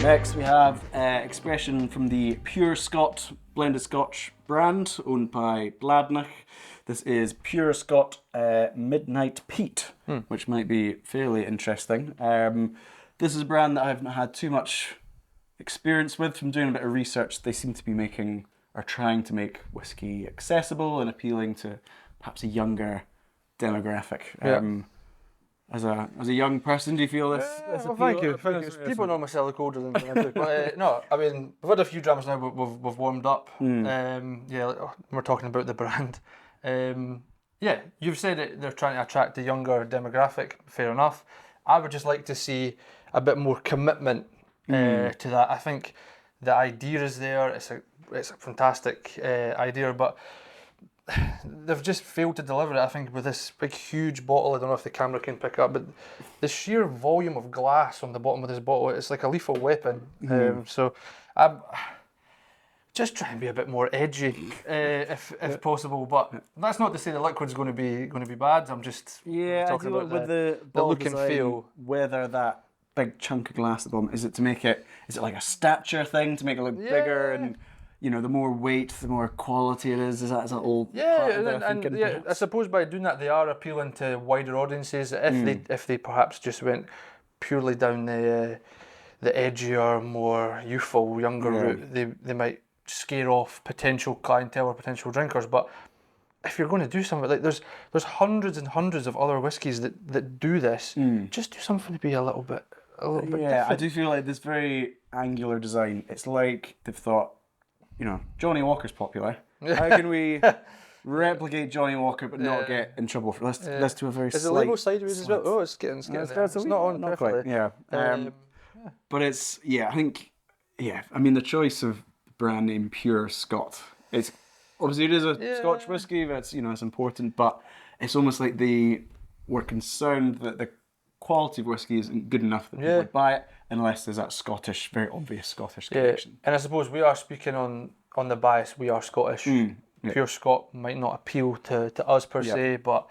Next we have expression from the Pure Scot blended Scotch brand owned by Bladnoch. This is Pure Scot Midnight Peat, which might be fairly interesting. This is a brand that I haven't had too much experience with. From doing a bit of research, they seem to be making or trying to make whiskey accessible and appealing to perhaps a younger demographic. As a young person, do you feel this? Well, thank you. People normally sell the colder than I do. But no, I mean, we've had a few drams now. We've warmed up. We're talking about the brand. You've said that they're trying to attract a younger demographic. Fair enough. I would just like to see a bit more commitment to that. I think the idea is there. It's a fantastic idea, but they've just failed to deliver it. I think with this big huge bottle, I don't know if the camera can pick up, but the sheer volume of glass on the bottom of this bottle, it's like a lethal weapon. So I'm just try and be a bit more edgy if possible, but that's not to say the liquid's going to be bad. I'm just talking about with the look and design, feel. Whether that big chunk of glass at the bottom, is it like a stature thing to make it look bigger, and the more weight, the more quality it is? Is that all part of their thinking? I suppose by doing that they are appealing to wider audiences. If they perhaps just went purely down the edgier, more youthful, younger route, they might scare off potential clientele or potential drinkers. But if you're going to do something like there's hundreds and hundreds of other whiskies that do this, just do something to be a little bit different. I do feel like this very angular design, it's like they've thought, Johnny Walker's popular. How can we replicate Johnny Walker but not get in trouble for this? Let's do a very Is the label sideways as well? Oh, it's getting there. It's not on not perfectly. quite. But it's I think I mean the choice of brand name Pure Scot. It's obviously it is a Scotch whiskey. That's it's important, but it's almost like they were concerned that the quality of whiskey isn't good enough that people would buy it unless there's that Scottish, very obvious Scottish connection. And I suppose we are speaking on the bias. We are Scottish. Pure Scot might not appeal to us per se, but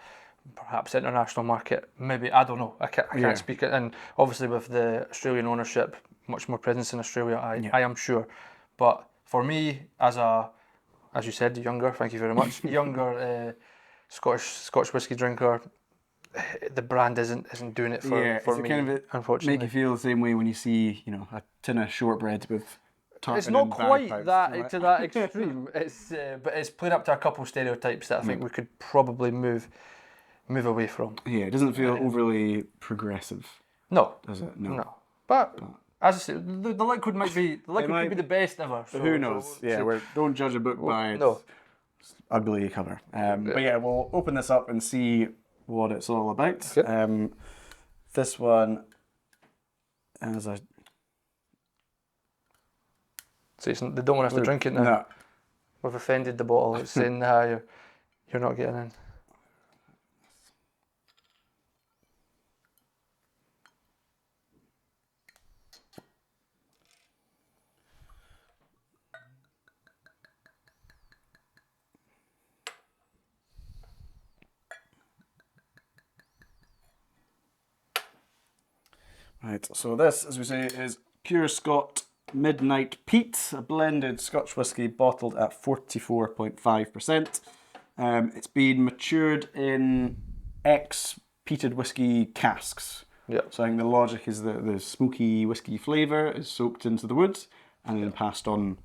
perhaps international market, maybe. I don't know. I can't speak it. And obviously with the Australian ownership, much more presence in Australia, I am sure. But for me, as you said, younger, thank you very much, younger Scotch whiskey drinker, the brand isn't doing it for me, kind of unfortunately. Make you feel the same way when you see a tin of shortbread with tartan. It's not and quite bagpipes, to that extreme. But it's playing up to a couple of stereotypes that I think we could probably move away from. Yeah, it doesn't feel overly progressive. No, does it? No. But as I say, the liquid could be the best ever. So, who knows? Don't judge a book by its ugly cover. But we'll open this up and see what it's all about. Okay. This one, so they don't want us to drink it now. No. We've offended the bottle. It's saying you're not getting in. Right, so this, as we say, is Pure Scot Midnight Peat, a blended Scotch whisky bottled at 44.5%. It's been matured in peated whisky casks. Yeah. So I think the logic is that the smoky whisky flavour is soaked into the wood and then passed on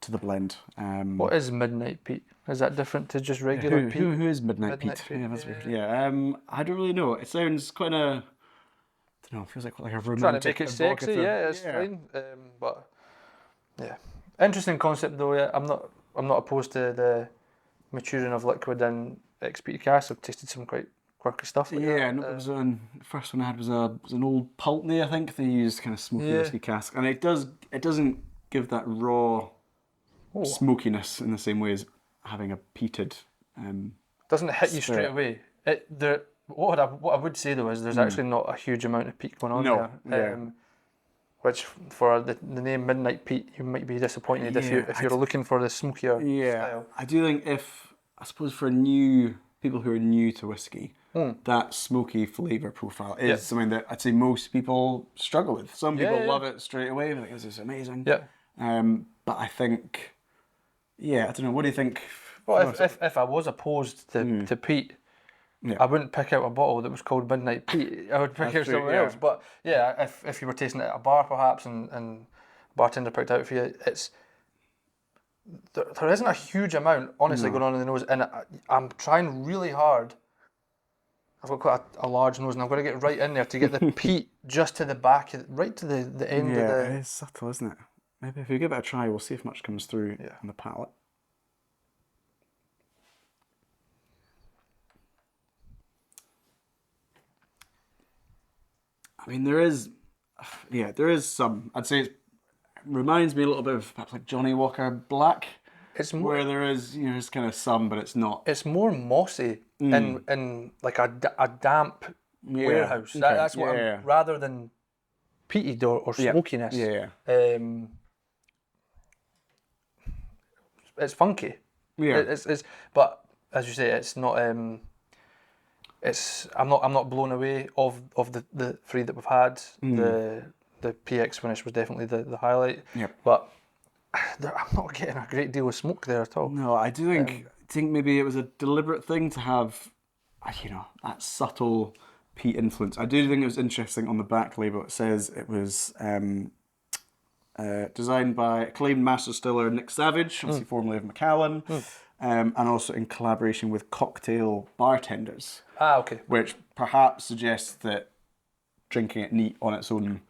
to the blend. What is Midnight Peat? Is that different to just regular peat? Who is Midnight Peat? Peat? That's weird. I don't really know. It sounds quite a... I don't know, it feels like a romantic... Trying to make it sexy, it's fine. But interesting concept though. Yeah, I'm not opposed to the maturing of liquid in ex-peated casks. I've tasted some quite quirky stuff like that. The first one I had was an old Pulteney, I think. They used kind of smoky whiskey cask, and it doesn't give that raw smokiness in the same way as having a peated. Doesn't hit you straight away. What I would say though is there's actually not a huge amount of peat going on there. Which for the name Midnight Peat, you might be disappointed if you're looking for the smokier style. I do think I suppose for new people who are new to whiskey, that smoky flavour profile is something that I'd say most people struggle with. Some people love it straight away, like, this is amazing. Yeah. But I think, I don't know, what do you think? Well, if I was opposed to peat, I wouldn't pick out a bottle that was called Midnight Peat. I would pick out something else. But yeah, if you were tasting it at a bar perhaps and a bartender picked it out for you, there isn't a huge amount, honestly, going on in the nose. And I'm trying really hard. I've got quite a large nose and I've got to get right in there to get the peat just to the back, right to the end of the... Yeah, it is subtle, isn't it? Maybe if we give it a try, we'll see if much comes through on the palate. I mean, there is some. I'd say it reminds me a little bit of perhaps like Johnny Walker Black. It's more, where there is, there's kind of some, but it's not. It's more mossy in like a damp warehouse. That's what rather than peated or smokiness. It's funky. Yeah. It's but as you say, it's not. I'm not blown away of the three that we've had. The PX finish was definitely the highlight. Yep. But I'm not getting a great deal of smoke there at all. No, I do think maybe it was a deliberate thing to have, that subtle peat influence. I do think it was interesting on the back label. It says it was designed by acclaimed master distiller Nick Savage, obviously formerly of Macallan, and also in collaboration with cocktail bartenders. Okay. Which perhaps suggests that drinking it neat on its own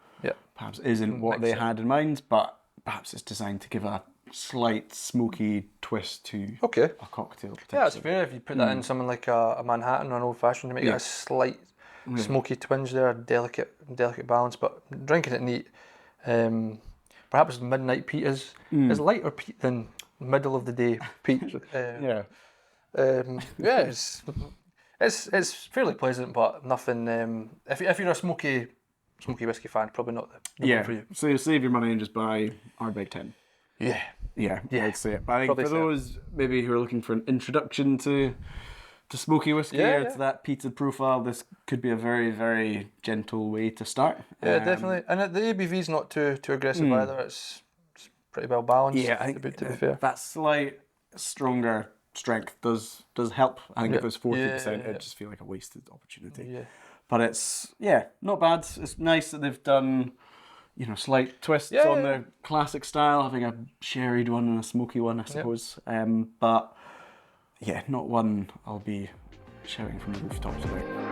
perhaps isn't what they had in mind, but perhaps it's designed to give a slight smoky twist to a cocktail. Yeah, it's fair if you put that in something like a Manhattan or an old fashioned to make it a slight smoky twinge there, a delicate balance. But drinking it neat, perhaps Midnight Peat is lighter peat than middle of the day peat. It's fairly pleasant, but nothing. If you're a smoky whiskey fan, probably not the one for you. So you save your money and just buy Ardbeg 10. Yeah, I'd say it. But I think for those maybe who are looking for an introduction to smoky whiskey or to that peated profile, this could be a very, very gentle way to start. Yeah, definitely. And the ABV's not too aggressive either. It's pretty well balanced. Yeah, I think to be fair, that slight stronger strength does help. I think if it was 40%, it'd just feel like a wasted opportunity. Yeah. But it's not bad. It's nice that they've done slight twists on the classic style, having a sherried one and a smoky one, I suppose. But not one I'll be shouting from the rooftops about.